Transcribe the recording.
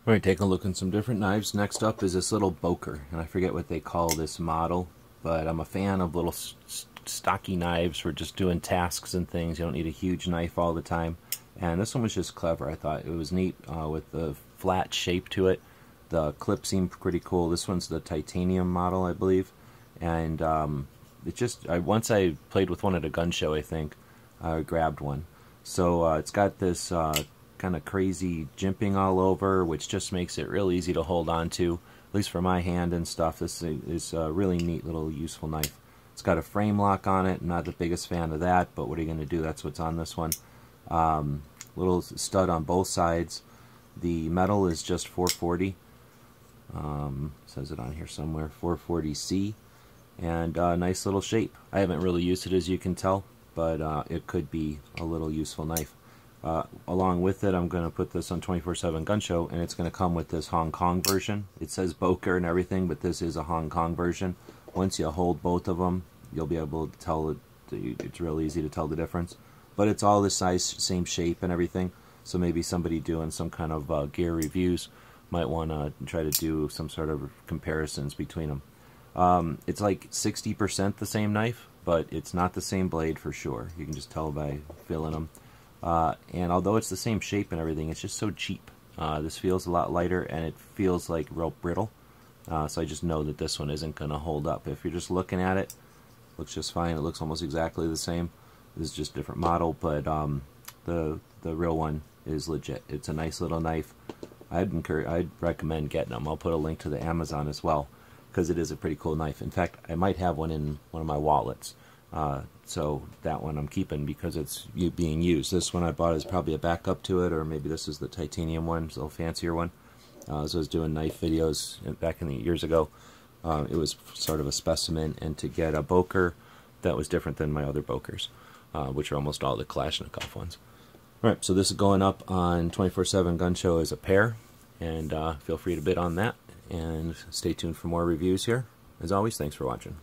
Alright, taking a look at some different knives. Next up is this little Boker, and I forget what they call this model, but I'm a fan of little stocky knives for just doing tasks and things. You don't need a huge knife all the time. And this one was just clever. I thought it was neat with the flat shape to it. The clip seemed pretty cool. This one's the titanium model, I believe. And it just, once I played with one at a gun show, I think, I grabbed one. So it's got this kind of crazy jimping all over, which just makes it real easy to hold on to, at least for my hand and stuff. This is a really neat little useful knife. It's got a frame lock on it. I'm not the biggest fan of that, but what are you going to do? That's what's on this one. Little stud on both sides. The metal is just 440. Says it on here somewhere, 440C. And nice little shape. I haven't really used it, as you can tell, but it could be a little useful knife. Along with it, I'm going to put this on 24/7 Gun Show, and it's going to come with this Hong Kong version. It says Boker and everything, but this is a Hong Kong version. Once you hold both of them, you'll be able to tell it. It's real easy to tell the difference. But it's all the size, same shape and everything. So maybe somebody doing some kind of gear reviews might want to try to do some sort of comparisons between them. It's like 60% the same knife, but it's not the same blade for sure. You can just tell by feeling them. And although it's the same shape and everything, it's just so cheap. This feels a lot lighter, and it feels like real brittle. So I just know that this one isn't going to hold up. If you're just looking at it, it looks just fine. It looks almost exactly the same. This is just a different model, but the real one is legit. It's a nice little knife. I'd recommend getting them. I'll put a link to the Amazon as well, because it is a pretty cool knife. In fact, I might have one in one of my wallets. So that one I'm keeping because it's being used. This one I bought is probably a backup to it, or maybe this is the titanium one, it's a little fancier one. So I was doing knife videos back in the years ago. It was sort of a specimen, and to get a Boker that was different than my other Bokers, which are almost all the Kalashnikov ones. Alright, so this is going up on 24/7 Gun Show as a pair, and feel free to bid on that, and stay tuned for more reviews here. As always, thanks for watching.